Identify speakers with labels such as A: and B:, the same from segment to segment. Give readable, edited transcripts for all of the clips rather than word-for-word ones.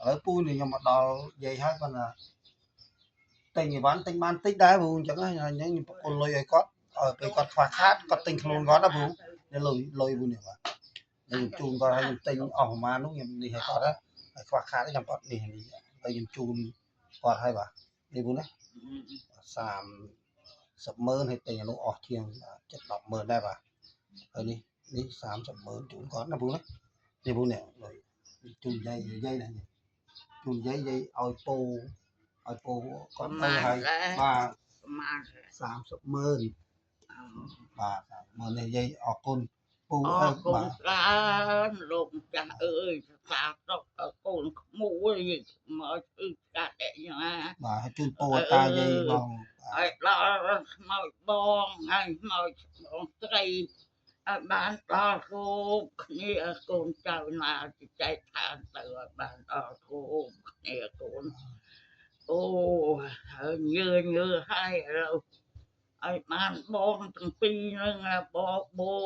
A: ở pui này nhưng mà đào vậy hết còn là tình tình ban tích đá buồn chẳng hay những con lôi ấy có ở cái con phá khát có tình luôn có đó buồn để lôi lôi buồn này mà nên chun có hay tình ở mà nó nghiệm đi hay có đó phá khát đấy chẳng có đi hay đây chun còn hay bà đi buồn đấy sàm sập mơn hay tình nó ọt chiêng chất độc mơn đây bà ở đi sàm sập mơn chun có nó buồn đấy đi buồn này rồi chun dây dây này chun dây dây oi po con tay hay ba 30 ម៉ឺនបាទមើលនេះយាយអរគុណពូអើបាទ
B: ច្រើនលោកចាស់អើយសាសុខកូនក្មួយមកគឺកាត់យ៉ាងណា
A: បាទឲ្យជូនពូតាយាយបង
B: ឲ្យដល់ខ្មោចបងហើយខ្មោចបងស្រីឲ្យបានដល់គ្រប់គ្នាកូនចៅណាចែកឋានទៅឲ្យបានដល់គ្រប់គ្នាកូនអូហើយញើហើយឥឡូវឲ្យបានបងទាំងពីរហ្នឹងបងបូ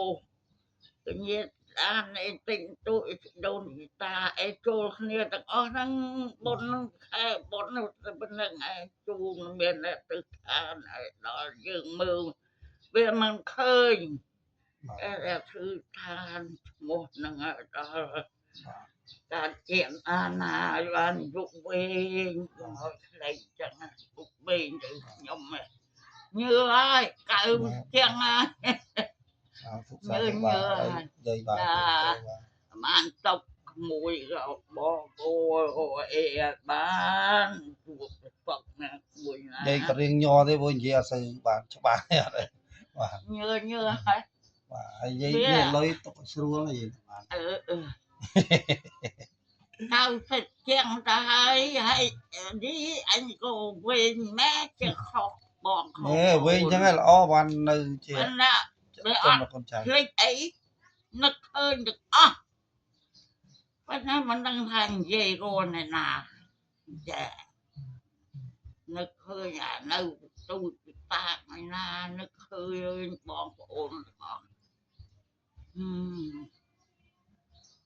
B: ញាតអានឯទិញទូដូនតាឯចូលគ្នាទាំងអស់ហ្នឹងបុណ្យហ្នឹងខែបុណ្យនោះតែប៉ុណ្្នឹងឯងជូនមានតែទឹកឋានឲ្យដល់យើងមើលវាមិនឃើញតែគឺឋានឈ្មោះហ្នឹងឲ្យដល់ការជាអាណាឲ្យបានយុគវែងឲ្យខ្លេចចឹងយុគវែងទៅខ្ញុំញើហើយកើជាងហើយញើ
A: យាយបាទ
B: បានតុកមួយបងអូអេបានជួបពកណាមួយណា
A: យាយក៏រៀងញ័រទេព្រោះនិយាយអត់សូវបានច្បាស់ទេអត់ទេបាទ
B: ញើហើយ
A: បាទហើយយាយមានលុយទុកស្រួលយាយបាទ
B: 90ជាងទៅហើយនេះអញក៏វិញម៉ែចេះខុសបងខុស
A: វិញចឹងឯងល្អបាននៅជា
B: ណាវាអត់ភ្លេចអីនឹកឃើញទាំងអស់ប៉ុន្តែមិនដឹងថានិយាយខ្លួនឯណាចានឹកឃើញនៅទូចតាកឯណានឹកឃើញបងប្អូនទាំងអស់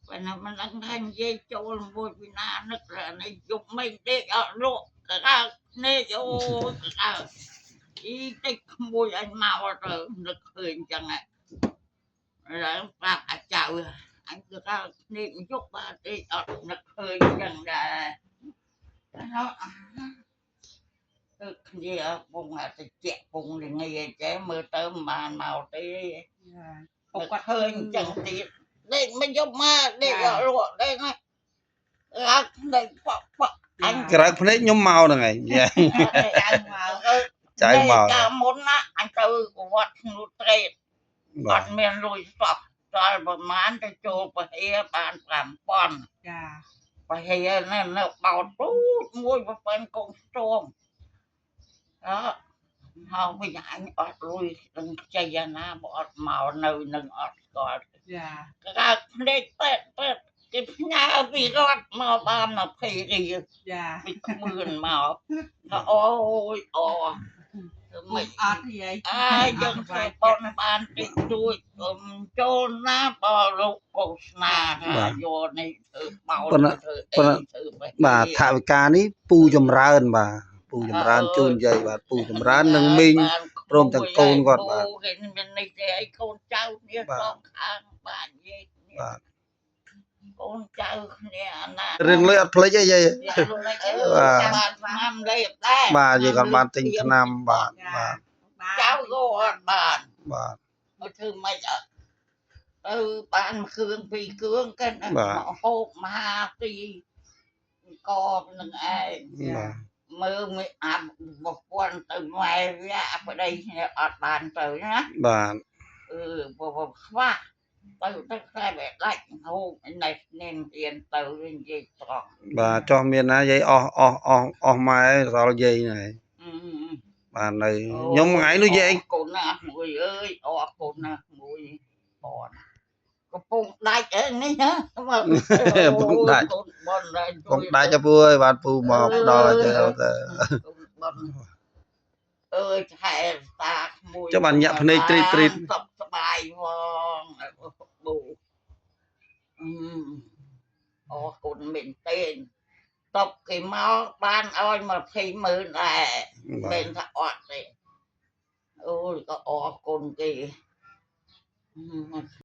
B: ប៉ុន្តែមិនដឹងថានិយាយចូលមួយពីណានឹកនេះយប់មិនដេកអត់លក់កើនេះអូកើតិចក្មួយអញមកទៅនឹកឃើញចឹងឡើងប្រាប់អាចៅអញគឺថានេះយកបាទទេអត់នឹកឃើញចឹងដែរគឺគ្នាពងតិចពងល្ងាចេះមើលទៅមិនបានមកទេពុកគាត់ឃើញចឹងទៀតដេកមិនយកមកដេកអត់លក់ដេកណាអត់ដេកប៉
A: អញក្រៅភ្នែកខ្ញុំមកហ្នឹងឯងចៅមក
B: កាលមុនណាអញទៅវត្តស្នូត្រេតអត់មានលុយសោះដល់ប្រហែលទៅចូលពហិយបាន5000ចាពហិយនៅបោតទូចមួយប្រពន្ធកូនស្ទងមកវិញអញអត់លុយនឹងខ្ចីយ៉ាងណាបើអត់មកនៅនឹងអត់ស្គាល់ចាក៏ភ្នែកពេតគេផ្ញើពីរដ្ឋមកបាន20រៀលចាពីគ្មឿនមកអូយអូមិនអត់យាយយើងធ្វើប៉ុនបានតិចតួចចូលណាបើលោកកោស្នាថាយកនេះធ្វើបោធ្វើអីធ្វើ
A: បាទថាវិការនេះពូចម្រើនបាទពូចម្រើនជូនយាយបាទពូចម្រើននឹងមីងព្រមទាំងកូនគាត់បាទ
B: គេមាននេះទេអីកូនចៅគ្នាសងខាងបាទយាយ
A: បាទ
B: កូនចៅគ្នាណា
A: រឿងលុយអត់ភ្លេចទេយាយ
B: បាទឆ្នាំលេបដែរ
A: បាទយាយគាត់បានទិញឆ្នាំបាទ
B: ចៅក៏អត់បាន
A: បាទ
B: អត់ធ្វើម៉េចអត់ទៅបានគ្រឿងពីរគ្រឿងកិនហូបមហាទីកនឹងឯងមើលមិនអាប់ប្រព័ន្ធទៅម៉ែវាប្តីអត់បានទៅណា
A: បាទ
B: ខ្វះទៅខ្សែបែកដាច់ហូបនេះនេនទៀនទៅនិយាយត្រង់
A: បាទចោះមានណាយាយអស់ម៉ែសល់យាយហ្នឹងបាទនៅខ្ញុំថ្ងៃនោះយាយក
B: ូនណាមួយអើយអរគុណណាមួយបងកំពុងដាច់នេះណា
A: កំពុងដាច់កំដាច់ទៅពូអើយបាទពូមកដល់ទៅ
B: អើយខែតាមួយ
A: ចុះបានញាក់ភ្នែកទ្រីត
B: សុខសบายផងបូអរគុណមែនទេ ตบกี่หม้อบ้านอ้อยมาพีมือแหละเป็นถ้าอดเลยโอ้ยก็ออกคนกี่